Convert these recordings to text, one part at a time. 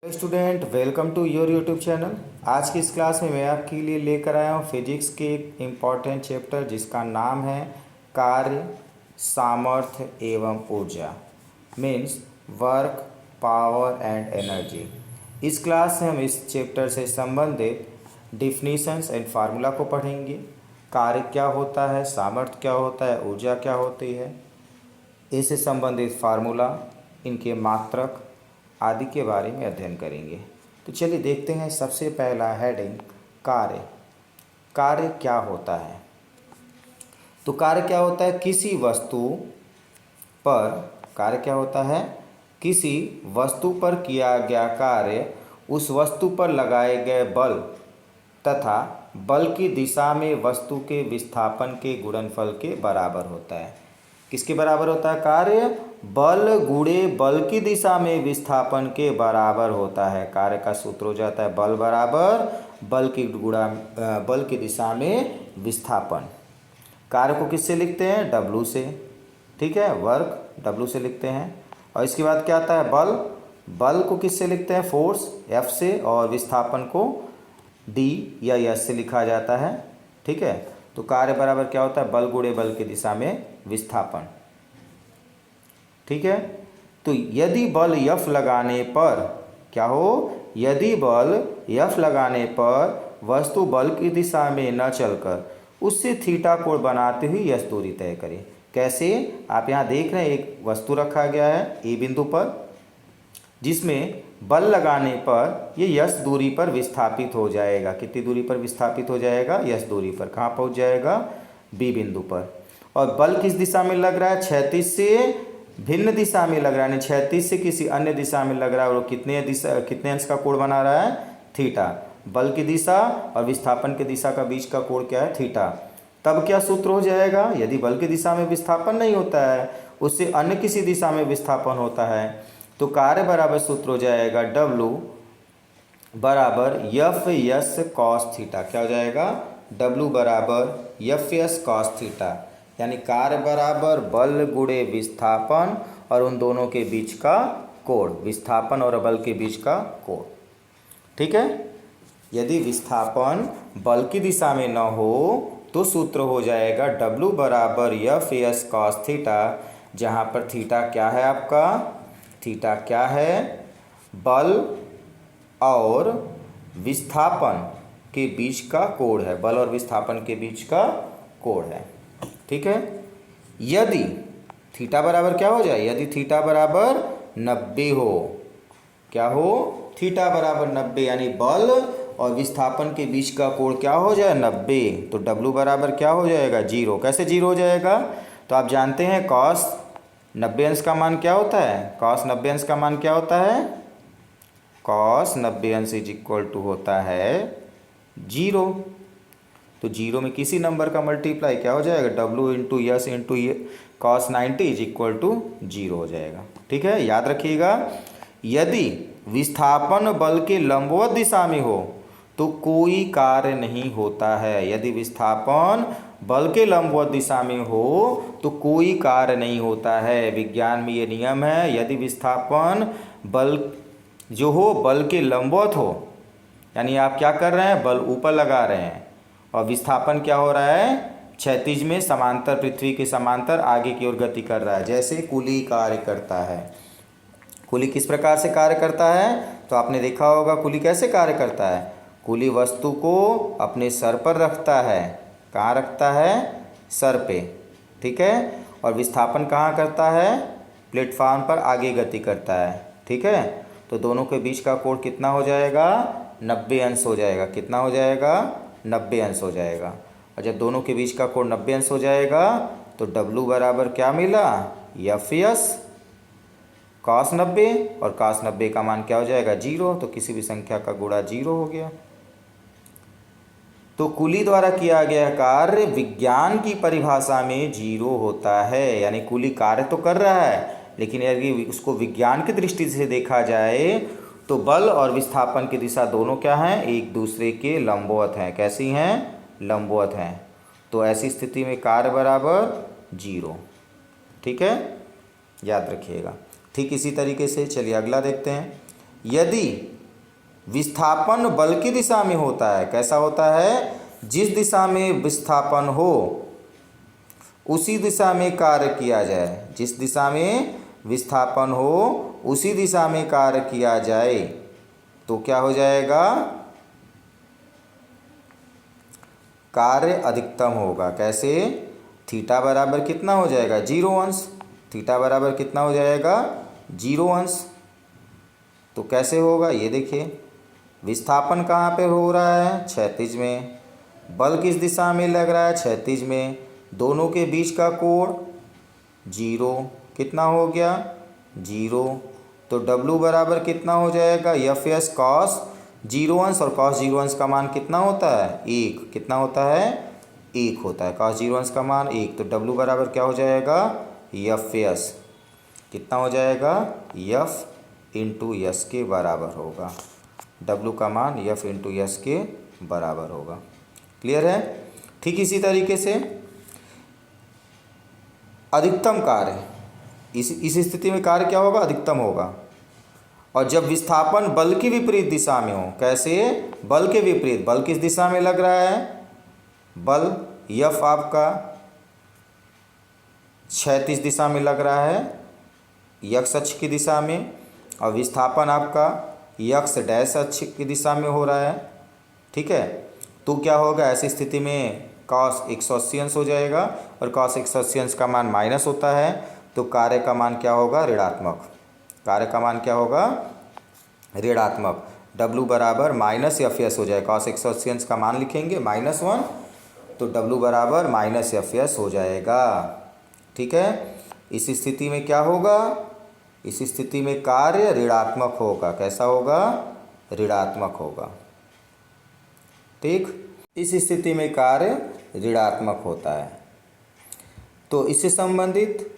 Student welcome to your YouTube channel. आज की इस क्लास में मैं आपके लिए लेकर आया हूँ फिजिक्स के एक इम्पॉर्टेंट चैप्टर जिसका नाम है कार्य, सामर्थ्य एवं ऊर्जा, means work, power and energy. इस क्लास में हम इस चैप्टर से संबंधित डिफिनीशंस एंड फार्मूला को पढ़ेंगे। कार्य क्या होता है, सामर्थ्य क्या होता है, ऊर्जा क्या होती है, इससे संबंधित फार्मूला, इनके मात्रक आदि के बारे में अध्ययन करेंगे। तो चलिए देखते हैं। सबसे पहला हेडिंग कार्य। कार्य क्या होता है? तो कार्य क्या होता है? किसी वस्तु पर कार्य क्या होता है? किसी वस्तु पर किया गया कार्य उस वस्तु पर लगाए गए बल तथा बल की दिशा में वस्तु के विस्थापन के गुणनफल के बराबर होता है। किसके बराबर होता है? कार्य बल गुणे बल की दिशा में विस्थापन के बराबर होता है। कार्य का सूत्र हो जाता है बल बराबर बल की गुणा बल की दिशा में विस्थापन। कार्य को किससे लिखते हैं? W से, ठीक है, वर्क W से लिखते हैं। और इसके बाद क्या आता है? बल। बल को किससे लिखते हैं? फोर्स F से, और विस्थापन को D या S से लिखा जाता है, ठीक है। तो कार्य बराबर क्या होता है? बल गुणे बल की दिशा में विस्थापन, ठीक है। तो यदि बल F लगाने पर क्या हो? यदि बल F लगाने पर वस्तु बल की दिशा में न चलकर उससे थीटा कोण बनाते हुए S दूरी तय करे। कैसे? आप यहाँ देख रहे हैं एक वस्तु रखा गया है ए बिंदु पर, जिसमें बल लगाने पर ये यस दूरी पर विस्थापित हो जाएगा। कितनी दूरी पर विस्थापित हो जाएगा? यस दूरी पर। कहाँ पहुँच जाएगा? बी बिंदु पर। और बल किस दिशा में लग रहा है? क्षैतिज से भिन्न दिशा में लग रहा है, यानी क्षैतिज से किसी अन्य दिशा में लग रहा है। और कितने अंश का कोण बना रहा है? थीटा। बल की दिशा और विस्थापन की दिशा का बीच का कोण क्या है? थीटा। तब क्या सूत्र हो जाएगा? यदि बल की दिशा में विस्थापन नहीं होता है, उससे अन्य किसी दिशा में विस्थापन होता है, तो कार्य बराबर सूत्र हो जाएगा W बराबर एफ एस कॉस थीटा। क्या हो जाएगा? W बराबर एफ एस कॉस थीटा, यानी कार्य बराबर बल गुणे विस्थापन और उन दोनों के बीच का कोण, विस्थापन और बल के बीच का कोण, ठीक है। यदि विस्थापन बल की दिशा में न हो तो सूत्र हो जाएगा W बराबर एफ एस कॉस थीटा, जहाँ पर थीटा क्या है आपका? थीटा क्या है? बल और विस्थापन के बीच का कोण है। बल और विस्थापन के बीच का कोण है, ठीक है। यदि थीटा बराबर क्या हो जाए? यदि थीटा बराबर 90 हो, क्या हो? थीटा बराबर 90, यानी बल और विस्थापन के बीच का कोण क्या हो जाए? 90। तो W बराबर क्या हो जाएगा? 0। कैसे 0 हो जाएगा? तो आप जानते हैं कॉस 90 अंश का मान क्या होता है? कॉस 90 अंश का मान क्या होता है? कॉस 90 अंश इज इक्वल टू होता है 0। तो 0 में किसी नंबर का मल्टीप्लाई क्या हो जाएगा? W into S into cos 90 is equal to 0 हो जाएगा, ठीक है। याद रखिएगा, यदि विस्थापन बल के लंबवत दिशा में हो तो कोई कार्य नहीं होता है। यदि विस्थापन बल के लंबवत दिशा में हो तो कोई कार्य नहीं होता है। विज्ञान में ये नियम है, यदि विस्थापन बल जो हो बल के लंबवत हो, यानी आप क्या कर रहे हैं? बल ऊपर लगा रहे हैं, और विस्थापन क्या हो रहा है? क्षैतिज में समांतर, पृथ्वी के समांतर आगे की ओर गति कर रहा है, जैसे कुली कार्य करता है। कुली किस प्रकार से कार्य करता है? तो आपने देखा होगा कुली कैसे कार्य करता है। कुली वस्तु को अपने सर पर रखता है। कहाँ रखता है? सर पे, ठीक है। और विस्थापन कहाँ करता है? प्लेटफॉर्म पर आगे गति करता है, ठीक है। तो दोनों के बीच का कोण कितना हो जाएगा? 90 अंश हो जाएगा। कितना हो जाएगा? 90 अंश हो जाएगा। और जब दोनों के बीच का कोण 90 अंश हो जाएगा तो W बराबर क्या मिला? एफ एस कॉस 90, और कॉस 90 का मान क्या हो जाएगा? 0। तो किसी भी संख्या का गुणा 0 हो गया। तो कुली द्वारा किया गया कार्य विज्ञान की परिभाषा में 0 होता है, यानी कुली कार्य तो कर रहा है, लेकिन यदि उसको विज्ञान की दृष्टि से देखा जाए तो बल और विस्थापन की दिशा दोनों क्या हैं? एक दूसरे के लंबवत हैं। कैसी हैं? लंबवत हैं। तो ऐसी स्थिति में कार्य बराबर 0, ठीक है, याद रखिएगा। ठीक इसी तरीके से चलिए अगला देखते हैं। यदि विस्थापन बल की दिशा में होता है, कैसा होता है, जिस दिशा में विस्थापन हो उसी दिशा में कार्य किया जाए, जिस दिशा में विस्थापन हो उसी दिशा में कार्य किया जाए, तो क्या हो जाएगा, कार्य अधिकतम होगा। कैसे, थीटा बराबर कितना हो जाएगा, 0 अंश। थीटा बराबर कितना हो जाएगा, 0 अंश। तो कैसे होगा ये देखिए, विस्थापन कहाँ पे हो रहा है, क्षैतिज में, बल किस दिशा में लग रहा है, क्षैतिज में, दोनों के बीच का कोण 0, कितना हो गया, 0। तो W बराबर कितना हो जाएगा, एफ एस कॉस 0 अंश, और कॉस 0 अंश का मान कितना होता है, 1। कितना होता है, 1 होता है कॉस 0 अंश का मान 1। तो W बराबर क्या हो जाएगा, एफ एस कितना हो जाएगा, एफ इंटू एस के बराबर होगा। W का मान एफ इंटू एस के बराबर होगा। क्लियर है। ठीक इसी तरीके से अधिकतम कार्य, इस स्थिति में कार्य क्या होगा, अधिकतम होगा। और जब विस्थापन बल की विपरीत दिशा में हो, कैसे, बल के विपरीत, बल किस दिशा में लग रहा है, बल एफ आपका क्षैतिज दिशा में लग रहा है, एक्स अक्ष की दिशा में, और विस्थापन आपका एक्स डैश अक्ष की दिशा में हो रहा है। ठीक है, तो क्या होगा, ऐसी स्थिति में कॉस 180 अंश हो जाएगा, और कॉस 180 अंश का मान माइनस होता है, तो कार्य का मान क्या होगा, ऋणात्मक। कार्य का मान क्या होगा, ऋणात्मक। W बराबर माइनस एफ एस हो जाएगा, कॉस 180 अंश का मान लिखेंगे -1, तो W बराबर माइनस एफ एस हो जाएगा। ठीक है, इस स्थिति में क्या होगा, इस स्थिति में कार्य ऋणात्मक होगा। कैसा होगा, ऋणात्मक होगा। ठीक, इस स्थिति में कार्य ऋणात्मक होता है। तो इससे संबंधित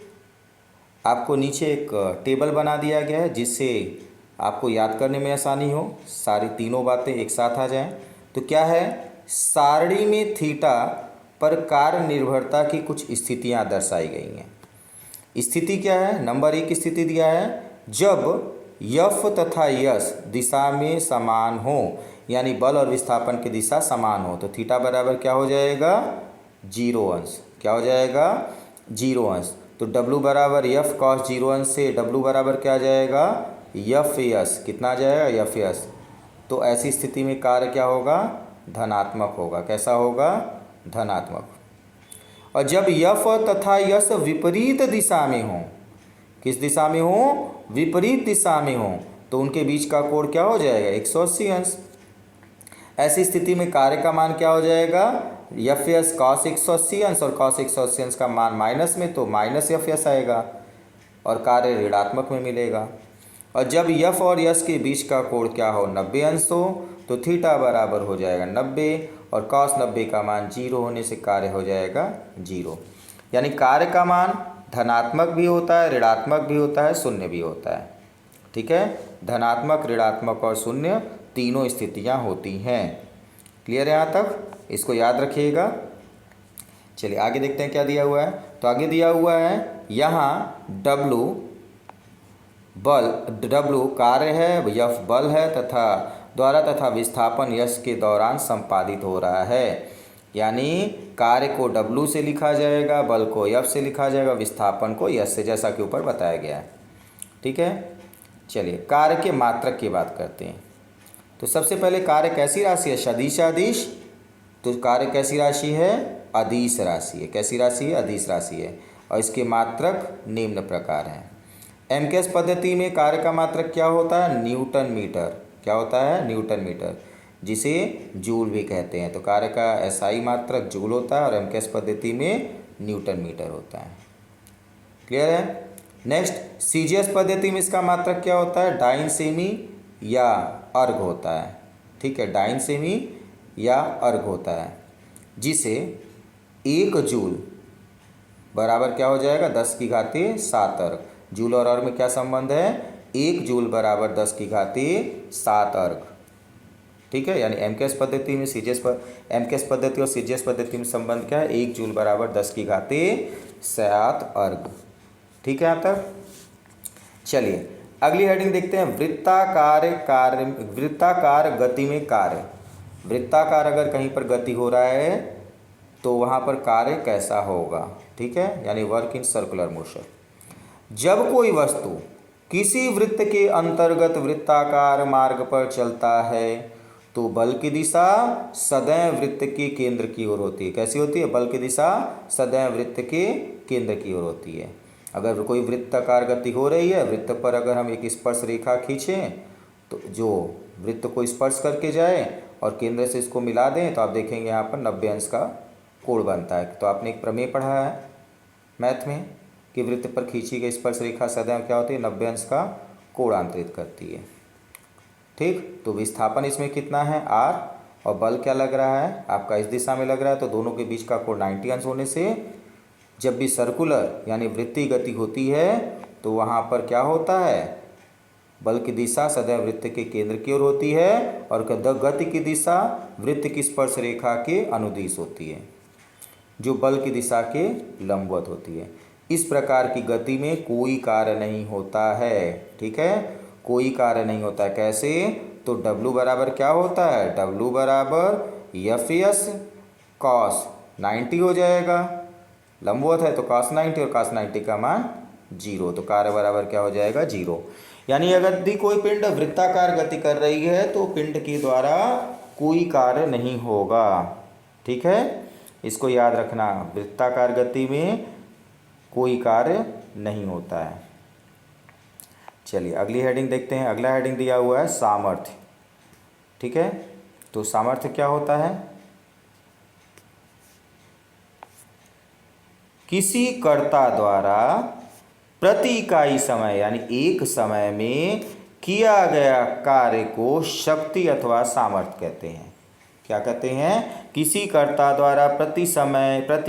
आपको नीचे एक टेबल बना दिया गया है, जिससे आपको याद करने में आसानी हो, सारी तीनों बातें एक साथ आ जाएं। तो क्या है, सारणी में थीटा पर कार्य निर्भरता की कुछ स्थितियां दर्शाई गई हैं। स्थिति क्या है, नंबर 1 स्थिति दिया है, जब यफ तथा यस दिशा में समान हो, यानी बल और विस्थापन की दिशा समान हो, तो थीटा बराबर क्या हो जाएगा, 0 अंश। क्या हो जाएगा, 0 अंश। तो W बराबर एफ कॉस 0 अंश से W बराबर क्या आ जाएगा, एफ एस, कितना आ जाएगा, एफ एस। तो ऐसी स्थिति में कार्य क्या होगा, धनात्मक होगा। कैसा होगा, धनात्मक। और जब यफ तथा यस विपरीत दिशा में हो, किस दिशा में हो, विपरीत दिशा में हो, तो उनके बीच का कोण क्या हो जाएगा, 180 अंश। ऐसी स्थिति में कार्य का मान क्या हो जाएगा, एफ एस कॉस 180 अंश, और कॉस 180 अंश का मान माइनस में, तो माइनस एफ एस आएगा, और कार्य ऋणात्मक में मिलेगा। और जब एफ और यस के बीच का कोण क्या हो, 90 अंश हो, तो थीटा बराबर हो जाएगा 90, और कॉस 90 का मान 0 होने से कार्य हो जाएगा 0। यानी कार्य का मान धनात्मक भी होता है, ऋणात्मक भी होता है, शून्य भी होता है। ठीक है, धनात्मक, ऋणात्मक और शून्य तीनों स्थितियां होती हैं। क्लियर है यहाँ तक, इसको याद रखिएगा। चलिए आगे देखते हैं क्या दिया हुआ है। तो आगे दिया हुआ है, यहाँ W कार्य है, यफ बल है तथा विस्थापन यश के दौरान संपादित हो रहा है। यानी कार्य को W से लिखा जाएगा, बल को F से लिखा जाएगा, विस्थापन को यश से, जैसा कि ऊपर बताया गया है। ठीक है, चलिए कार्य के मात्रक की बात करते हैं। तो सबसे पहले कार्य कैसी राशि है, सदिश अदिश। तो कार्य कैसी राशि है, अदिश राशि है। कैसी राशि है, अदिश राशि है। और इसके मात्रक निम्न प्रकार हैं। एमकेएस पद्धति में कार्य का मात्रक क्या होता है, न्यूटन मीटर। क्या होता है, न्यूटन मीटर, जिसे जूल भी कहते हैं। तो कार्य का एसआई मात्रक जूल होता है, और एमकेएस पद्धति में न्यूटन मीटर होता है। क्लियर है। नेक्स्ट, सीजीएस पद्धति में इसका मात्रक क्या होता है, डाइन सेमी या अर्घ होता है। ठीक है, डाइन सेमी या अर्घ होता है, जिसे 1 जूल बराबर क्या हो जाएगा, 10⁻7 अर्घ। जूल और अर्घ में क्या संबंध है, 1 जूल बराबर 10⁻7 अर्घ। ठीक है, यानी एमकेएस पद्धति में एमकेएस पद्धति और सीजीएस पद्धति में संबंध क्या है, 1 जूल बराबर 10⁻7 अर्घ। ठीक है यहाँ तक। चलिए अगली हेडिंग देखते हैं, वृत्ताकार गति में कार्य। वृत्ताकार अगर कहीं पर गति हो रहा है तो वहाँ पर कार्य कैसा होगा, ठीक है, यानी वर्क इन सर्कुलर मोशन। जब कोई वस्तु किसी वृत्त के अंतर्गत वृत्ताकार मार्ग पर चलता है तो बल की दिशा सदैव वृत्त के केंद्र की ओर होती है। कैसी होती है? बल की दिशा सदैव वृत्त के केंद्र की ओर होती है। अगर कोई वृत्ताकार गति हो रही है, वृत्त पर अगर हम एक स्पर्श रेखा खींचें तो जो वृत्त को स्पर्श करके जाए और केंद्र से इसको मिला दें तो आप देखेंगे यहाँ पर 90 अंश का कोण बनता है। तो आपने एक प्रमेय पढ़ा है मैथ में कि वृत्त पर खींची गई स्पर्श रेखा सदैव क्या होती है? 90 अंश का कोण आंतरित करती है, ठीक। तो विस्थापन इसमें कितना है? r, और बल क्या लग रहा है आपका? इस दिशा में लग रहा है, तो दोनों के बीच का कोण 90 अंश होने से जब भी सर्कुलर यानी वृत्तीय गति होती है तो वहाँ पर क्या होता है? बल की दिशा सदैव वृत्त के केंद्र की ओर होती है और गति की दिशा वृत्त की स्पर्श रेखा के अनुदिश होती है, जो बल की दिशा के लंबवत होती है। इस प्रकार की गति में कोई कार्य नहीं होता है, ठीक है, कोई कार्य नहीं होता है। कैसे? तो W बराबर क्या होता है? W बराबर एफ कॉस 90 हो जाएगा, लंबवत है तो cos 90 और cos 90 का मान 0, तो कार्य बराबर क्या हो जाएगा? 0। यानी अगर यदि कोई पिंड वृत्ताकार गति कर रही है तो पिंड के द्वारा कोई कार्य नहीं होगा, ठीक है, इसको याद रखना। वृत्ताकार गति में कोई कार्य नहीं होता है। चलिए अगली हेडिंग देखते हैं। अगला हेडिंग दिया हुआ है सामर्थ्य, ठीक है। तो सामर्थ्य क्या होता है? किसी कर्ता द्वारा प्रति इकाई समय यानी एक समय में किया गया कार्य को शक्ति अथवा सामर्थ्य कहते हैं। क्या कहते हैं? किसी कर्ता द्वारा प्रति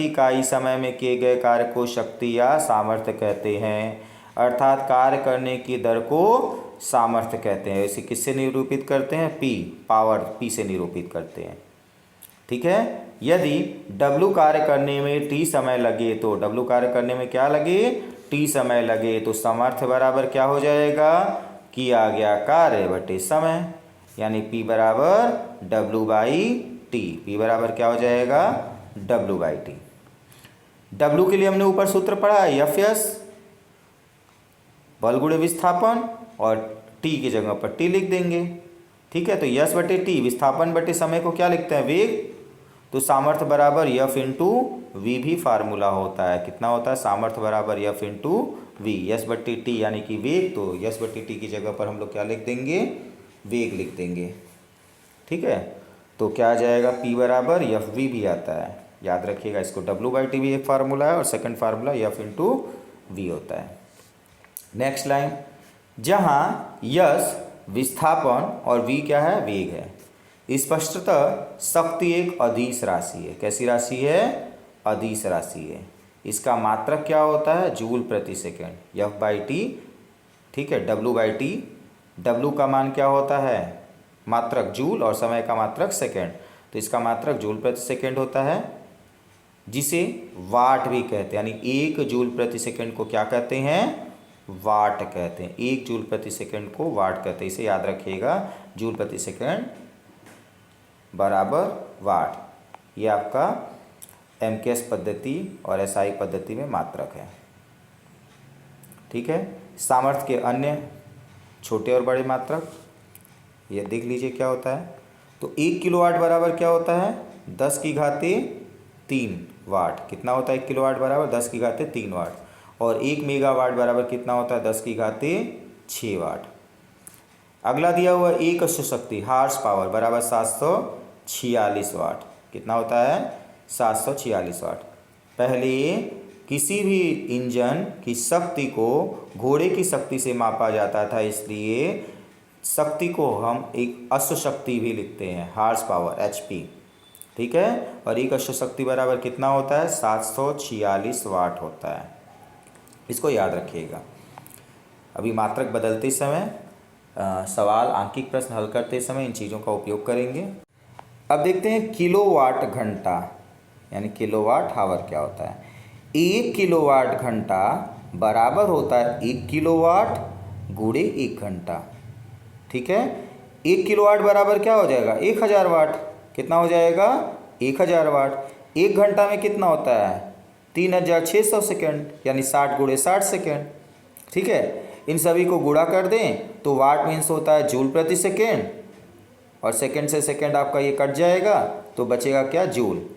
इकाई समय में किए गए कार्य को शक्ति या सामर्थ्य कहते हैं, अर्थात कार्य करने की दर को सामर्थ्य कहते हैं। इसे किससे निरूपित करते हैं? P, पावर P से निरूपित करते हैं, ठीक है। यदि W कार्य करने में T समय लगे तो W कार्य करने में क्या लगे? T समय लगे, तो सामर्थ्य बराबर क्या हो जाएगा? किया गया कार्य बटे समय, यानी P बराबर W बाई T। P बराबर क्या हो जाएगा? W by T। W के लिए हमने ऊपर सूत्र पढ़ा है एफ बल गुणे विस्थापन, और T की जगह पर T लिख देंगे, ठीक है। तो यस बटे T, विस्थापन बटे समय को क्या लिखते हैं? वेग। तो सामर्थ्य बराबर F इंटू वी भी फार्मूला होता है। कितना होता है? सामर्थ्य बराबर F इंटू वी, यस बटे T यानी कि वेग, तो यस बटे T की जगह पर हम लोग क्या लिख देंगे? वेग लिख देंगे, ठीक है। तो क्या आ जाएगा? P बराबर एफ वी भी आता है, याद रखिएगा इसको। W बाई टी भी एक फार्मूला है और second formula F into V होता है। नेक्स्ट लाइन, जहाँ यस विस्थापन और वी क्या है? वेग है। स्पष्टतः शक्ति एक अदिश राशि है। कैसी राशि है? अदिश राशि है। इसका मात्रक क्या होता है? जूल प्रति सेकेंड, F बाई टी, ठीक है। W बाई टी, W का मान क्या होता है? मात्रक जूल, और समय का मात्रक सेकेंड, तो इसका मात्रक जूल प्रति सेकेंड होता है, जिसे वाट भी कहते हैं। यानी 1 जूल प्रति सेकेंड को क्या कहते हैं? वाट कहते हैं। 1 जूल प्रति सेकेंड को वाट कहते हैं, इसे याद रखिएगा। जूल प्रति सेकेंड बराबर वाट, ये आपका MKS पद्धति और SI पद्धति में मात्रक है, ठीक है। सामर्थ्य के अन्य छोटे और बड़े मात्रक ये देख लीजिए क्या होता है। तो 1 किलोवाट बराबर क्या होता है? 10 की घाते 3 वाट। कितना होता है 1 किलोवाट बराबर? 10 की घाते 3 वाट। और 1 मेगावाट बराबर कितना होता है? 10 की घाते 6 वाट। अगला दिया हुआ एक अश्व शक्ति हार्स पावर बराबर 746 वाट। कितना होता है? 746 वाट। पहले किसी भी इंजन की शक्ति को घोड़े की शक्ति से मापा जाता था, इसलिए शक्ति को हम एक अश्व शक्ति भी लिखते हैं, हार्स पावर HP, ठीक है। और एक अश्व शक्ति बराबर कितना होता है? 746 वाट होता है, इसको याद रखिएगा। अभी मात्रक बदलते समय सवाल आंकिक प्रश्न हल करते समय इन चीज़ों का उपयोग करेंगे। अब देखते हैं किलोवाट घंटा यानी किलोवाट हावर क्या होता है। 1 किलोवाट घंटा बराबर होता है 1 किलोवाट गुणे 1 घंटा। ठीक है, 1 किलोवाट बराबर क्या हो जाएगा 1000 वाट। कितना हो जाएगा 1000 वाट। 1 घंटा में कितना होता है 3600 सेकेंड, यानी 60 गुणे 60 सेकेंड। ठीक है, इन सभी को गुणा कर दें तो वाट मीन्स होता है जूल प्रति सेकेंड, और सेकेंड से सेकेंड आपका ये कट जाएगा तो बचेगा क्या जूल।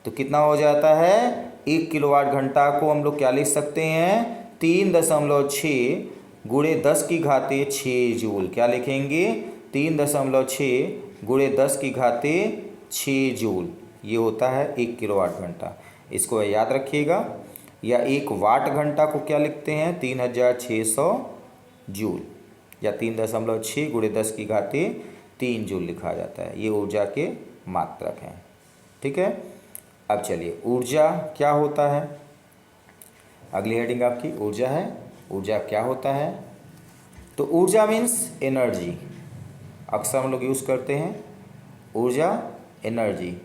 तो कितना हो जाता है 1 किलोवाट घंटा को हम लोग क्या लिख सकते हैं 3.6 गुणे 10 की घाते 6 जूल। क्या लिखेंगे 3.6 गुणे 10 की घाते 6 जूल। ये होता है 1 किलोवाट घंटा। इसको याद रखिएगा। या 1 वाट घंटा को क्या लिखते हैं 3600 जूल, या 3.6 गुणे 10 की घाते 3 जूल लिखा जाता है। ये ऊर्जा के मात्रक हैं। ठीक है, अब चलिए ऊर्जा क्या होता है। अगली हेडिंग आपकी ऊर्जा है। ऊर्जा क्या होता है, तो ऊर्जा मीन्स एनर्जी। अक्सर हम लोग यूज़ करते हैं ऊर्जा एनर्जी।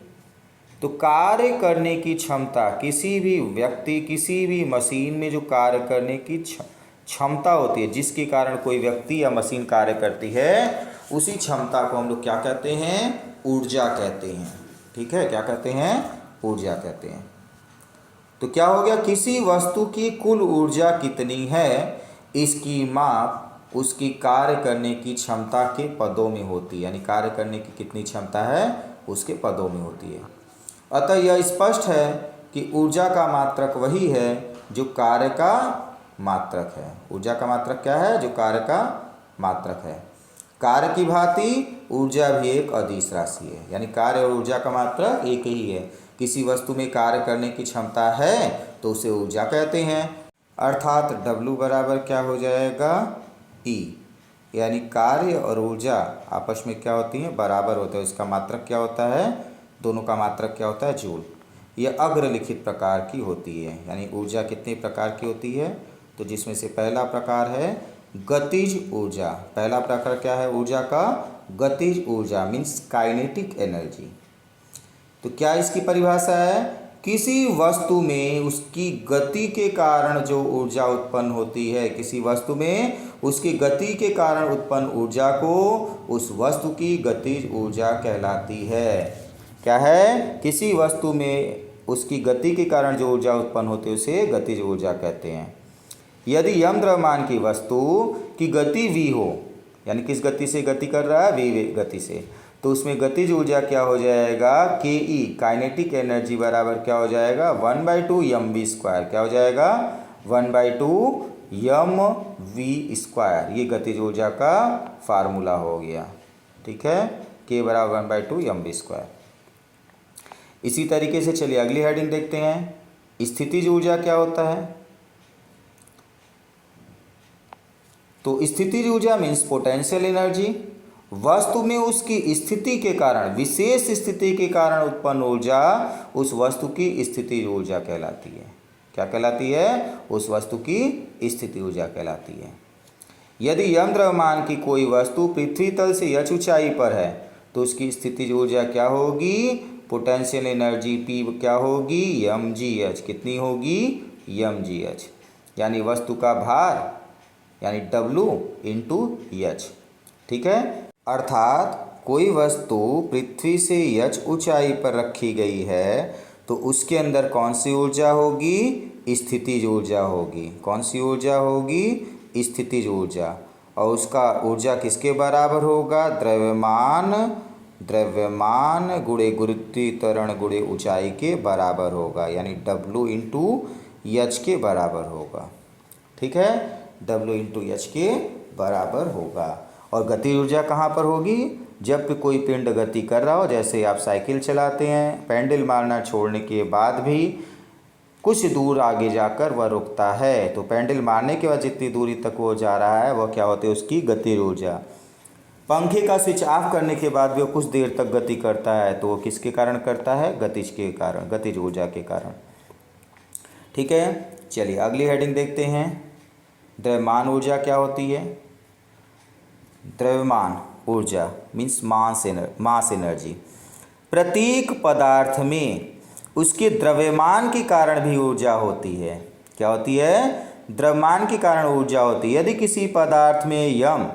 तो कार्य करने की क्षमता, किसी भी व्यक्ति किसी भी मशीन में जो कार्य करने की क्षमता होती है, जिसके कारण कोई व्यक्ति या मशीन कार्य करती है, उसी क्षमता को हम लोग क्या कहते हैं ऊर्जा कहते हैं। ठीक है, क्या कहते हैं ऊर्जा कहते हैं। तो क्या हो गया किसी वस्तु की कुल ऊर्जा कितनी है, इसकी माप उसकी कार्य करने की क्षमता के पदों में होती है, यानी कार्य करने की कितनी क्षमता है उसके पदों में होती है। अतः यह स्पष्ट है कि ऊर्जा का मात्रक वही है जो कार्य का मात्रक है। ऊर्जा का मात्रक क्या है, जो कार्य का मात्रक है। कार्य की भांति ऊर्जा भी एक अदिश राशि है, यानी कार्य और ऊर्जा का मात्रक एक ही है। किसी वस्तु में कार्य करने की क्षमता है तो उसे ऊर्जा कहते हैं। अर्थात W बराबर क्या हो जाएगा E, यानी कार्य और ऊर्जा आपस में क्या होती हैं बराबर होता है। इसका मात्रक क्या होता है, दोनों का मात्रक क्या होता है जूल। यह अग्रलिखित प्रकार की होती है, यानी ऊर्जा कितने प्रकार की होती है, तो जिसमें से पहला प्रकार है गतिज ऊर्जा। पहला प्रकार क्या है ऊर्जा का, गतिज ऊर्जा मीन्स काइनेटिक एनर्जी। तो क्या इसकी परिभाषा है, किसी वस्तु में उसकी गति के कारण जो ऊर्जा उत्पन्न होती है, किसी वस्तु में उसकी गति के कारण उत्पन्न ऊर्जा को उस वस्तु की गतिज ऊर्जा कहलाती है। क्या है, किसी वस्तु में उसकी गति के कारण जो ऊर्जा उत्पन्न होती है उसे गतिज ऊर्जा कहते हैं। यदि यम द्रव्यमान की वस्तु की गति v हो, यानी किस गति से गति कर रहा है v गति से, तो उसमें गतिज ऊर्जा क्या हो जाएगा ke, काइनेटिक एनर्जी बराबर क्या हो जाएगा 1/2 mv²। क्या हो जाएगा 1/2 mv²। ये गतिज ऊर्जा का फार्मूला हो गया। ठीक है, k बराबर 1/2 mv²। इसी तरीके से चलिए अगली हेडिंग देखते हैं। स्थितिज ऊर्जा क्या होता है, तो स्थितिज ऊर्जा मीन्स पोटेंशियल एनर्जी। वस्तु में उसकी स्थिति के कारण, विशेष स्थिति के कारण उत्पन्न ऊर्जा उस वस्तु की स्थितिज ऊर्जा कहलाती है। क्या कहलाती है, उस वस्तु की स्थिति ऊर्जा कहलाती है। यदि यम द्रव्यमान की कोई वस्तु पृथ्वी तल से h ऊंचाई पर है तो उसकी स्थितिज ऊर्जा क्या होगी, पोटेंशियल एनर्जी P क्या होगी mgh। कितनी होगी mgh, यानी वस्तु का भार यानी W × h। ठीक है, अर्थात कोई वस्तु पृथ्वी से h ऊंचाई पर रखी गई है तो उसके अंदर कौन सी ऊर्जा होगी, स्थितिज ऊर्जा होगी। कौन सी ऊर्जा होगी, स्थितिज ऊर्जा। और उसका ऊर्जा किसके बराबर होगा, द्रव्यमान गुणे गुरुत्वीय त्वरण गुणे ऊंचाई के बराबर होगा, यानी W × h के बराबर होगा। ठीक है, W × h के बराबर होगा। और गति ऊर्जा कहाँ पर होगी, जब भी कोई पिंड गति कर रहा हो, जैसे आप साइकिल चलाते हैं, पैडल मारना छोड़ने के बाद भी कुछ दूर आगे जाकर वह रुकता है, तो पैडल मारने के बाद जितनी दूरी तक वो जा रहा है वह क्या होती है उसकी गति ऊर्जा। पंखे का स्विच ऑफ करने के बाद भी वो कुछ देर तक गति करता है, तो वो किसके कारण करता है, गतिज के कारण, गतिज ऊर्जा के कारण। ठीक है, चलिए अगली हेडिंग देखते हैं। द्रव्यमान ऊर्जा क्या होती है, द्रव्यमान ऊर्जा मीन्स मास एनर्जी। प्रत्येक पदार्थ में उसके द्रव्यमान के कारण भी ऊर्जा होती है। क्या होती है, द्रव्यमान के कारण ऊर्जा होती है। यदि किसी पदार्थ में यम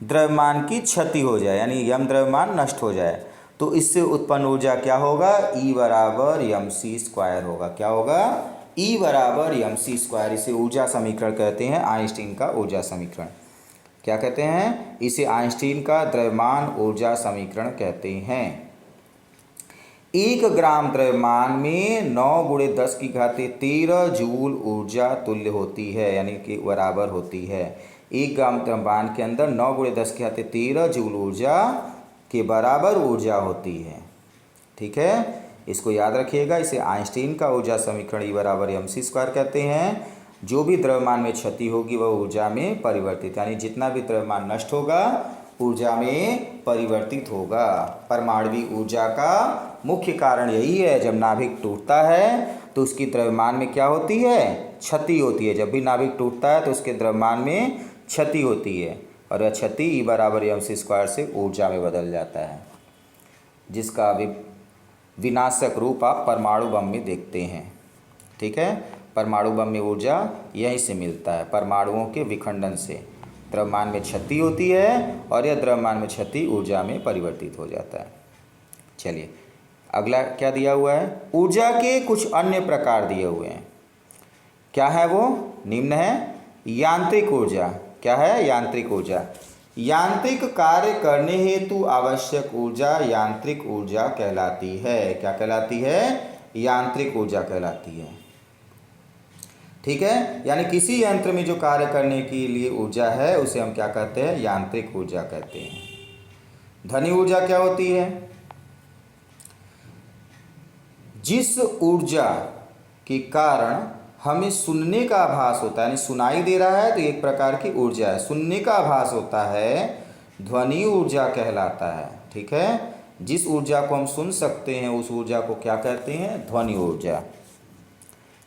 द्रव्यमान की क्षति हो जाए, यानी यम द्रव्यमान नष्ट हो जाए, तो इससे उत्पन्न ऊर्जा क्या होगा? E बराबर एम सी स्क्वायर होगा। क्या होगा? E बराबर एम सी स्क्वायर। इसे ऊर्जा समीकरण कहते हैं, आइंस्टीन का ऊर्जा समीकरण। क्या कहते हैं? इसे आइंस्टीन का द्रव्यमान ऊर्जा समीकरण कहते हैं। 1 ग्राम द्रव्यमान में 9 गुणे 10 की घाते 13 जूल ऊर्जा तुल्य होती है, यानी कि बराबर होती है। 1 ग्राम द्रव्यमान के अंदर 9 गुणे 10 की घाते 13 जूल ऊर्जा के बराबर ऊर्जा होती है। ठीक है, इसको याद रखिएगा। इसे आइंस्टीन का ऊर्जा समीकरण E बराबर एम सी स्क्वायर कहते हैं। जो भी द्रव्यमान में क्षति होगी वह ऊर्जा में परिवर्तित, यानी जितना भी द्रव्यमान नष्ट होगा ऊर्जा में परिवर्तित होगा। परमाणुविक ऊर्जा का मुख्य कारण यही है, जब नाभिक टूटता है तो उसकी द्रव्यमान में क्या होती है? क्षति होती है। जब भी नाभिक टूटता है तो उसके द्रव्यमान में क्षति होती है, और यह क्षति E बराबर एम सी स्क्वायर से ऊर्जा में बदल जाता है, जिसका विनाशक रूप आप परमाणु बम में देखते हैं। ठीक है, परमाणु बम में ऊर्जा यहीं से मिलता है, परमाणुओं के विखंडन से द्रव्यमान में क्षति होती है, और यह द्रव्यमान में क्षति ऊर्जा में परिवर्तित हो जाता है। चलिए अगला क्या दिया हुआ है? ऊर्जा के कुछ अन्य प्रकार दिए हुए हैं। क्या है वो? निम्न है। यांत्रिक ऊर्जा। क्या है? यांत्रिक ऊर्जा। यांत्रिक कार्य करने हेतु आवश्यक ऊर्जा यांत्रिक ऊर्जा कहलाती है। क्या कहलाती है? यांत्रिक ऊर्जा कहलाती है। ठीक है, यानी किसी यंत्र में जो कार्य करने के लिए ऊर्जा है उसे हम क्या कहते हैं? यांत्रिक ऊर्जा कहते हैं। ध्वनि ऊर्जा क्या होती है? जिस ऊर्जा के कारण हमें सुनने का आभास होता है, यानी सुनाई दे रहा है तो एक प्रकार की ऊर्जा है, सुनने का आभास होता है, ध्वनि ऊर्जा कहलाता है। ठीक है, जिस ऊर्जा को हम सुन सकते हैं उस ऊर्जा को क्या कहते हैं? ध्वनि ऊर्जा।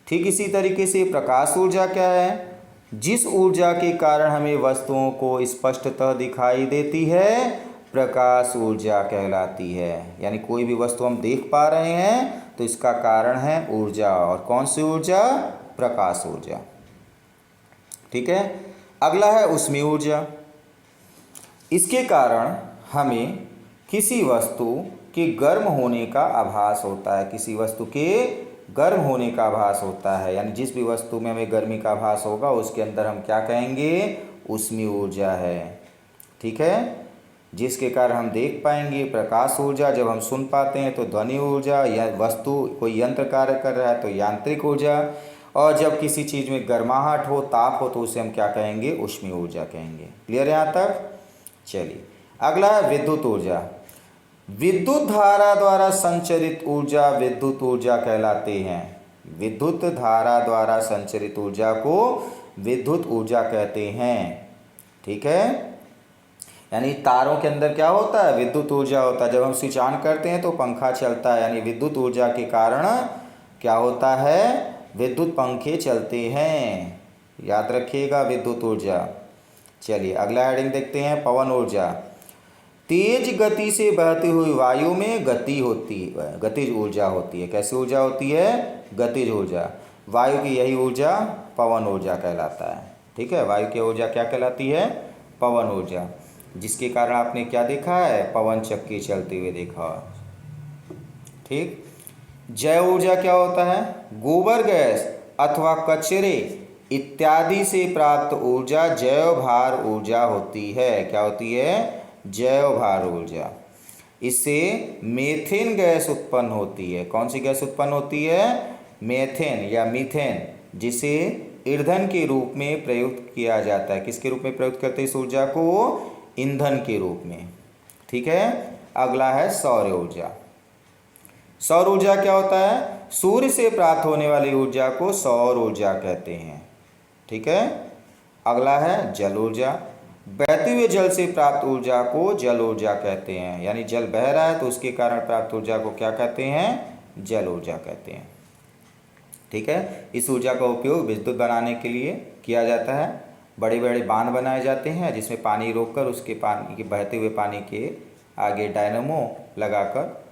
ठीक इसी तरीके से प्रकाश ऊर्जा क्या है? जिस ऊर्जा के कारण हमें वस्तुओं को स्पष्टतः दिखाई देती है, प्रकाश ऊर्जा कहलाती है। यानी कोई भी वस्तु हम देख पा रहे हैं तो इसका कारण है ऊर्जा, और कौन सी ऊर्जा? प्रकाश ऊर्जा। ठीक है, अगला है ऊष्मीय ऊर्जा। इसके कारण हमें किसी वस्तु के गर्म होने का आभास होता है, किसी वस्तु के गर्म होने का आभास होता है, यानी जिस भी वस्तु में हमें गर्मी का आभास होगा उसके अंदर हम क्या कहेंगे? ऊष्मीय ऊर्जा है। ठीक है, जिसके कारण हम देख पाएंगे प्रकाश ऊर्जा, जब हम सुन पाते हैं तो ध्वनि ऊर्जा, या वस्तु कोई यंत्र कार्य कर रहा है तो यांत्रिक ऊर्जा, और जब किसी चीज़ में गर्माहट हो, ताप हो, तो उसे हम क्या कहेंगे? ऊष्मीय ऊर्जा कहेंगे। क्लियर है यहाँ तक? चलिए अगला है विद्युत ऊर्जा। विद्युत धारा द्वारा संचरित ऊर्जा विद्युत ऊर्जा कहलाते हैं। विद्युत धारा द्वारा संचरित ऊर्जा को विद्युत ऊर्जा कहते हैं। ठीक है, यानी तारों के अंदर क्या होता है? विद्युत ऊर्जा होता है। जब हम स्विच ऑन करते हैं तो पंखा चलता है, यानी विद्युत ऊर्जा के कारण क्या होता है? विद्युत पंखे चलते हैं। याद रखिएगा विद्युत ऊर्जा। चलिए अगला हेडिंग देखते हैं, पवन ऊर्जा। तेज गति से बहती हुई वायु में गति होती है, गतिज ऊर्जा होती है। कैसी ऊर्जा होती है? गतिज ऊर्जा। वायु की यही ऊर्जा पवन ऊर्जा कहलाता है। ठीक है, वायु की ऊर्जा क्या कहलाती है? पवन ऊर्जा, जिसके कारण आपने क्या देखा है? पवन चक्की चलते हुए देखा। ठीक, जैव ऊर्जा क्या होता है? गोबर गैस अथवा कचरे इत्यादि से प्राप्त ऊर्जा जैव भार ऊर्जा होती है। क्या होती है? जैव भार ऊर्जा। इससे मेथेन गैस उत्पन्न होती है। कौन सी गैस उत्पन्न होती है? मेथेन या मीथेन, जिसे ईंधन के रूप में प्रयुक्त किया जाता है। किसके रूप में प्रयुक्त करते हैं इस ऊर्जा को? ईंधन के रूप में। ठीक है, अगला है सौर ऊर्जा। सौर ऊर्जा क्या होता है? सूर्य से प्राप्त होने वाली ऊर्जा को सौर ऊर्जा कहते हैं। ठीक है, अगला है जल ऊर्जा। बहते हुए जल से प्राप्त ऊर्जा को जल ऊर्जा कहते हैं, यानी जल बह रहा है तो उसके कारण प्राप्त ऊर्जा को क्या कहते हैं? जल ऊर्जा कहते हैं। ठीक है, इस ऊर्जा का उपयोग विद्युत बनाने के लिए किया जाता है। बड़े बड़े बांध बनाए जाते हैं जिसमें पानी रोककर उसके पानी के बहते हुए पानी के आगे डायनामो लगाकर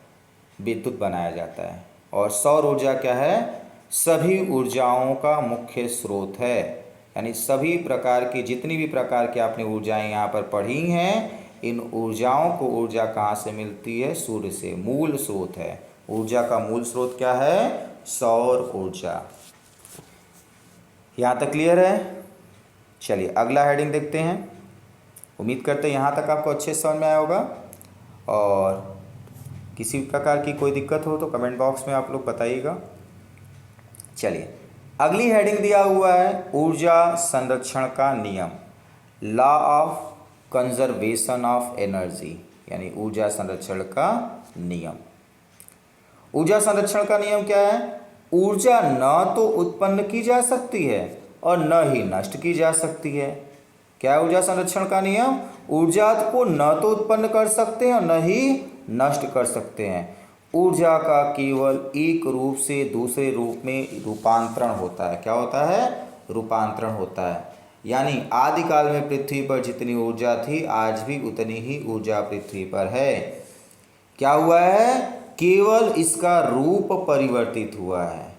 विद्युत बनाया जाता है। और सौर ऊर्जा क्या है? सभी ऊर्जाओं का मुख्य स्रोत है। यानी सभी प्रकार की जितनी भी प्रकार की आपने ऊर्जाएं यहाँ पर पढ़ी हैं, इन ऊर्जाओं को ऊर्जा कहाँ से मिलती है? सूर्य से। मूल स्रोत है ऊर्जा का। मूल स्रोत क्या है? सौर ऊर्जा। यहाँ तक क्लियर है? चलिए अगला हेडिंग देखते हैं। उम्मीद करते हैं यहाँ तक आपको अच्छे से समझ में आया होगा, और किसी प्रकार की कोई दिक्कत हो तो कमेंट बॉक्स में आप लोग बताइएगा। चलिए अगली हेडिंग दिया हुआ है ऊर्जा संरक्षण का नियम, law of conservation of energy, यानी ऊर्जा संरक्षण का नियम। ऊर्जा संरक्षण का नियम क्या है? ऊर्जा न तो उत्पन्न की जा सकती है और न ही नष्ट की जा सकती है। क्या है ऊर्जा संरक्षण का नियम? ऊर्जा को न तो उत्पन्न कर सकते हैं और न ही नष्ट कर सकते हैं। ऊर्जा का केवल एक रूप से दूसरे रूप में रूपांतरण होता है। क्या होता है? रूपांतरण होता है। यानी आदिकाल में पृथ्वी पर जितनी ऊर्जा थी आज भी उतनी ही ऊर्जा पृथ्वी पर है। क्या हुआ है? केवल इसका रूप परिवर्तित हुआ है।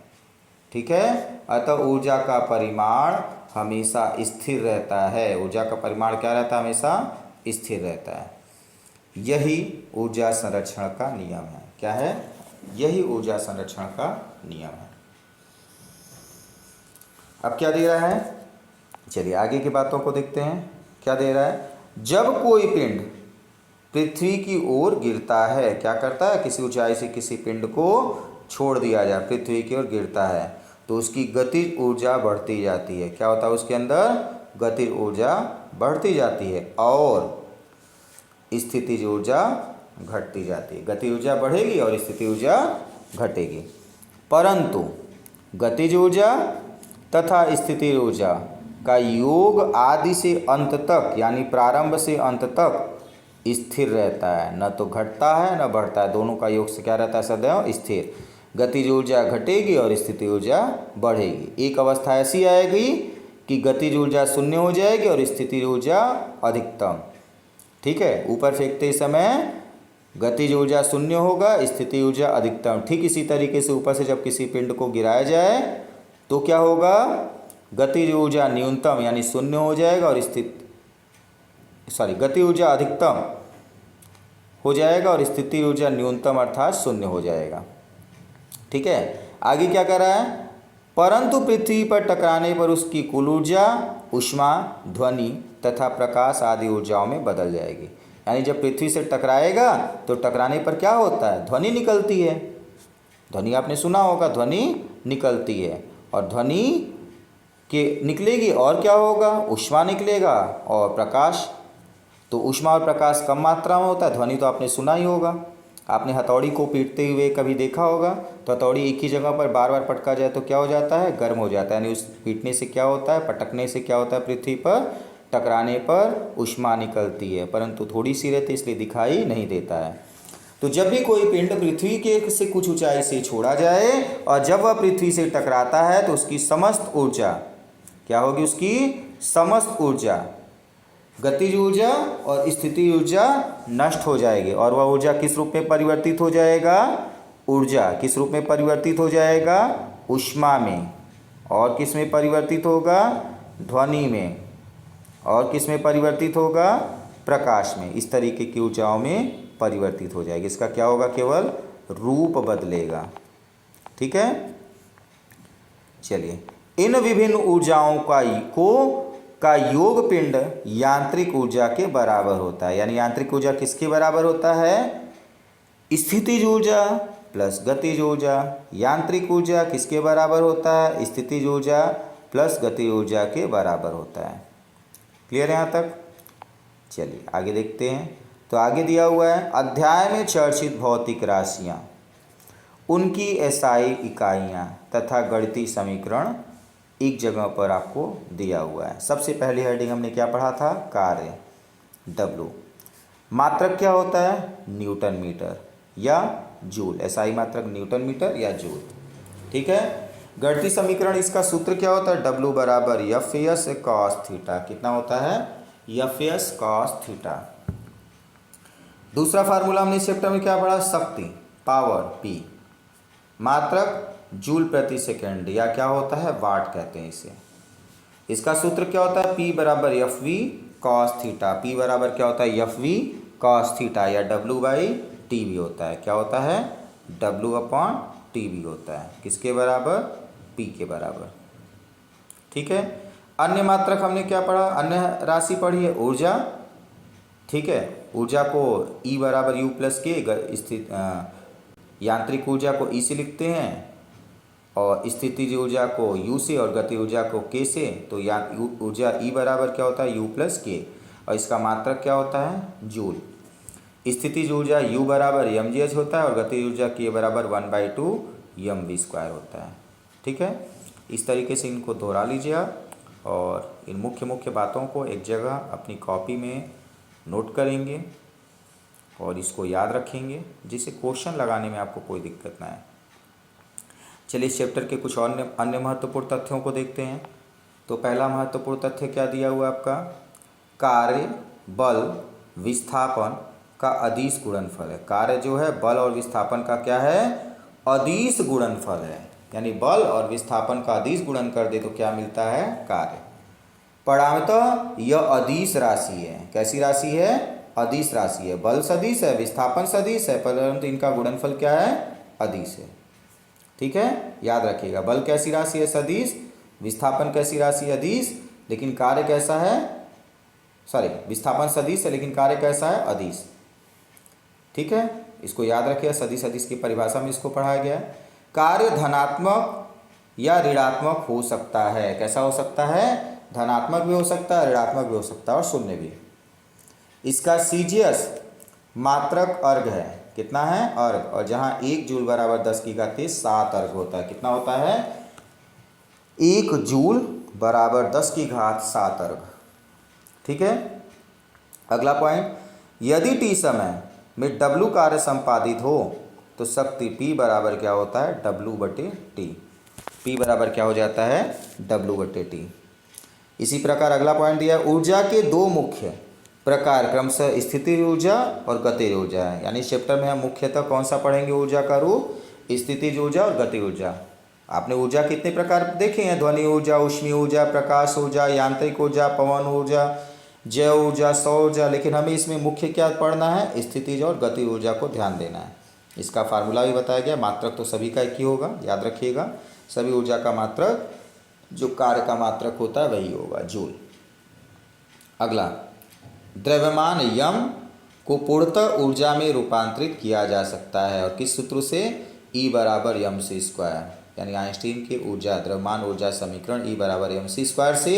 ठीक है, अतः ऊर्जा का परिमाण हमेशा स्थिर रहता है। ऊर्जा का परिमाण क्या रहता है? हमेशा स्थिर रहता है। यही ऊर्जा संरक्षण का नियम है। क्या है? यही ऊर्जा संरक्षण का नियम है। अब क्या दे रहा है? चलिए आगे की बातों को देखते हैं। क्या दे रहा है? जब कोई पिंड पृथ्वी की ओर गिरता है, क्या करता है? किसी ऊंचाई से किसी पिंड को छोड़ दिया जाए, पृथ्वी की ओर गिरता है, तो उसकी गतिज ऊर्जा बढ़ती जाती है। क्या होता है उसके अंदर? गतिज ऊर्जा बढ़ती जाती है और स्थितिज ऊर्जा घटती जाती है। गतिज ऊर्जा बढ़ेगी और स्थितिज ऊर्जा घटेगी। परंतु गतिज ऊर्जा तथा स्थितिज ऊर्जा का योग आदि से अंत तक, यानी प्रारंभ से अंत तक स्थिर रहता है, न तो घटता है न बढ़ता है। दोनों का योग से क्या रहता है? सदैव स्थिर। गतिज ऊर्जा घटेगी और स्थितिज ऊर्जा बढ़ेगी। एक अवस्था ऐसी आएगी कि गतिज ऊर्जा शून्य हो जाएगी और स्थितिज ऊर्जा अधिकतम। ठीक है, ऊपर फेंकते समय गतिज ऊर्जा शून्य होगा, स्थितिज ऊर्जा अधिकतम। ठीक इसी तरीके से ऊपर से जब किसी पिंड को गिराया जाए तो क्या होगा? गतिज ऊर्जा न्यूनतम यानी शून्य हो जाएगा और गति ऊर्जा अधिकतम हो जाएगा और स्थिति ऊर्जा न्यूनतम अर्थात शून्य हो जाएगा। ठीक है, आगे क्या कर रहा है? परंतु पृथ्वी पर टकराने पर उसकी कुल ऊर्जा ऊष्मा, ध्वनि तथा प्रकाश आदि ऊर्जाओं में बदल जाएगी। यानी जब पृथ्वी से टकराएगा तो टकराने पर क्या होता है? ध्वनि निकलती है। ध्वनि आपने सुना होगा, ध्वनि निकलती है और ध्वनि के निकलेगी और क्या होगा? ऊष्मा निकलेगा और प्रकाश। तो ऊष्मा और प्रकाश कम मात्रा में होता है। ध्वनि तो आपने सुना ही होगा। आपने हथौड़ी को पीटते हुए कभी देखा होगा, तो हथौड़ी एक ही जगह पर बार बार पटका जाए तो क्या हो जाता है? गर्म हो जाता है। यानी उस पीटने से क्या होता है? पटकने से क्या होता है? पृथ्वी पर टकराने पर ऊष्मा निकलती है, परंतु थोड़ी सी रहती है इसलिए दिखाई नहीं देता है। तो जब भी कोई पिंड पृथ्वी के से कुछ ऊंचाई से छोड़ा जाए और जब वह पृथ्वी से टकराता है तो उसकी समस्त ऊर्जा क्या होगी? उसकी समस्त ऊर्जा, गतिज ऊर्जा और स्थिति ऊर्जा नष्ट हो जाएगी और वह ऊर्जा किस रूप में परिवर्तित हो जाएगा? ऊर्जा किस रूप में परिवर्तित हो जाएगा? ऊष्मा में। और किस में परिवर्तित होगा? ध्वनि में। और किस में परिवर्तित होगा? प्रकाश में। इस तरीके की ऊर्जाओं में परिवर्तित हो जाएगी। इसका क्या होगा? केवल रूप बदलेगा। ठीक है, चलिए इन विभिन्न ऊर्जाओं का योग पिंड यांत्रिक ऊर्जा के बराबर होता है। यानी यांत्रिक ऊर्जा किसके बराबर होता है? स्थितिज ऊर्जा प्लस गतिज ऊर्जा। यांत्रिक ऊर्जा किसके बराबर होता है? स्थितिज ऊर्जा प्लस गतिज ऊर्जा के बराबर होता है। क्लियर है यहाँ तक? चलिए आगे देखते हैं। तो आगे दिया हुआ है अध्याय में चर्चित भौतिक राशियाँ, उनकी एसआई इकाइयाँ तथा गणितीय समीकरण एक जगह पर आपको दिया हुआ है। सबसे पहली हेडिंग हमने क्या पढ़ा था? कार्य W। मात्रक क्या होता है? न्यूटन मीटर या जूल। एसआई मात्रक न्यूटन मीटर या जूल। ठीक है, गणितीय समीकरण इसका सूत्र क्या होता है? W बराबर एफ एस कॉस थीटा। कितना होता है? F S cos theta. दूसरा फार्मूला हमने इस चैप्टर में क्या पढ़ा? शक्ति, पावर P। मात्रक जूल प्रति सेकंड या क्या होता है? वाट कहते हैं इसे। इसका सूत्र क्या होता है, P बराबर F V cos theta. P बराबर क्या होता है, एफ वी कॉस थीटा, या W बाई टी वी होता है। क्या होता है, W अपॉन टी वी होता है। किसके बराबर, P के बराबर। ठीक है। अन्य मात्रक हमने क्या पढ़ा, अन्य राशि पढ़ी है ऊर्जा। ठीक है, ऊर्जा को E बराबर U प्लस के, स्थित यांत्रिक ऊर्जा को E से लिखते हैं, और स्थितिज ऊर्जा को U से और गति ऊर्जा को K से। तो ऊर्जा E बराबर क्या होता है, U प्लस के, और इसका मात्रक क्या होता है, जूल। स्थितिज ऊर्जा U बराबर mgh होता है, और गति ऊर्जा K बराबर 1/2 mv² होता है। ठीक है, इस तरीके से इनको दोहरा लीजिए आप, और इन मुख्य मुख्य बातों को एक जगह अपनी कॉपी में नोट करेंगे और इसको याद रखेंगे, जिससे क्वेश्चन लगाने में आपको कोई दिक्कत ना आए। चलिए इस चैप्टर के कुछ और अन्य महत्वपूर्ण तथ्यों को देखते हैं। तो पहला महत्वपूर्ण तथ्य क्या दिया हुआ है आपका, कार्य बल विस्थापन का अदिश गुणनफल है। कार्य जो है बल और विस्थापन का क्या है, अदिश गुणनफल है। यानी बल और विस्थापन का अदिश गुणन कर दे तो क्या मिलता है, कार्य। परिणामतः यह अदिश राशि है। कैसी राशि है, अदिश राशि है। बल सदिश है, विस्थापन सदिश है, परंतु इनका गुणनफल क्या है, अदिश है। ठीक है, याद रखिएगा, बल कैसी राशि है, सदिश। विस्थापन कैसी राशि है, अदिश। लेकिन कार्य कैसा है, सॉरी, विस्थापन सदिश है लेकिन कार्य कैसा है, अदिश। ठीक है, इसको याद रखिएगा, सदिश अदिश की परिभाषा में इसको पढ़ाया गया है। कार्य धनात्मक या ऋणात्मक हो सकता है। कैसा हो सकता है, धनात्मक भी हो सकता है, ऋणात्मक भी हो सकता है, और शून्य भी। इसका सीजीएस मात्रक अर्घ है। कितना है, अर्घ। और जहां 1 जूल बराबर 10 की घात 7 अर्घ होता है। कितना होता है, 1 जूल बराबर 10 की घात 7 अर्घ। ठीक है, अगला पॉइंट, यदि टी समय में W कार्य संपादित हो तो शक्ति P बराबर क्या होता है, W/T। P बराबर क्या हो जाता है, W/T। इसी प्रकार अगला पॉइंट दिया है, ऊर्जा के दो मुख्य प्रकार क्रमशः स्थितिज ऊर्जा और गतिज ऊर्जा है। यानी इस चैप्टर में हम मुख्यतः कौन सा पढ़ेंगे, ऊर्जा का रूप, स्थितिज ऊर्जा और गति ऊर्जा। आपने ऊर्जा कितने प्रकार देखे हैं, ध्वनि ऊर्जा, ऊष्मीय ऊर्जा, प्रकाश ऊर्जा, यांत्रिक ऊर्जा, पवन ऊर्जा, जैव ऊर्जा, सौर ऊर्जा। लेकिन हमें इसमें मुख्य क्या पढ़ना है, स्थितिज और गति ऊर्जा को ध्यान देना है। इसका फार्मूला भी बताया गया। मात्रक तो सभी का एक ही होगा, याद रखिएगा। सभी ऊर्जा का मात्रक जो कार्य का मात्रक होता है वही होगा, जूल। अगला, द्रव्यमान यम को पूर्णतः ऊर्जा में रूपांतरित किया जा सकता है, और किस सूत्र से, E बराबर mc²। यानी आइंस्टीन के ऊर्जा द्रव्यमान ऊर्जा समीकरण E बराबर mc² से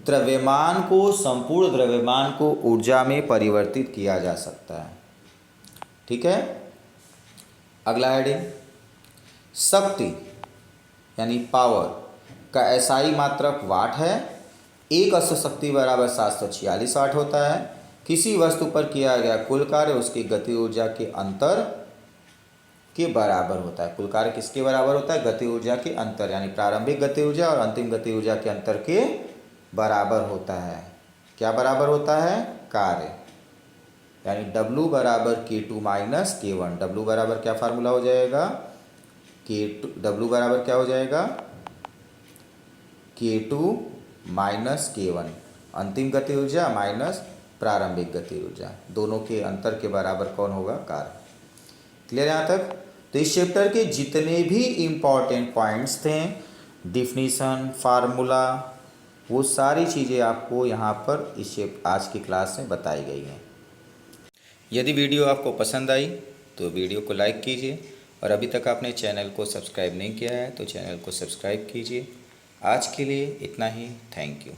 द्रव्यमान को, संपूर्ण द्रव्यमान को ऊर्जा में परिवर्तित किया जा सकता है। ठीक है, अगला हेडिंग, शक्ति यानी पावर का SI मात्रक वाट है। एक अश्व शक्ति बराबर 746 वाट होता है। किसी वस्तु पर किया गया कुल कार्य उसकी गति ऊर्जा के अंतर के बराबर होता है। कुल कार्य किसके बराबर होता है, गति ऊर्जा के अंतर, यानी प्रारंभिक गति ऊर्जा और अंतिम गति ऊर्जा के अंतर के बराबर होता है। क्या बराबर होता है, कार्य। यानी W बराबर K2 माइनस K1। W बराबर क्या फार्मूला हो जाएगा, K2, W बराबर क्या हो जाएगा, K2 माइनस K1। अंतिम गति ऊर्जा माइनस प्रारंभिक गति ऊर्जा, दोनों के अंतर के बराबर कौन होगा, कार्य। क्लियर यहाँ तक। तो इस चैप्टर के जितने भी इम्पॉर्टेंट पॉइंट्स थे, डिफिनीशन, फार्मूला, वो सारी चीज़ें आपको यहाँ पर इस आज की क्लास में बताई गई हैं। यदि वीडियो आपको पसंद आई तो वीडियो को लाइक कीजिए, और अभी तक आपने चैनल को सब्सक्राइब नहीं किया है तो चैनल को सब्सक्राइब कीजिए। आज के लिए इतना ही, थैंक यू।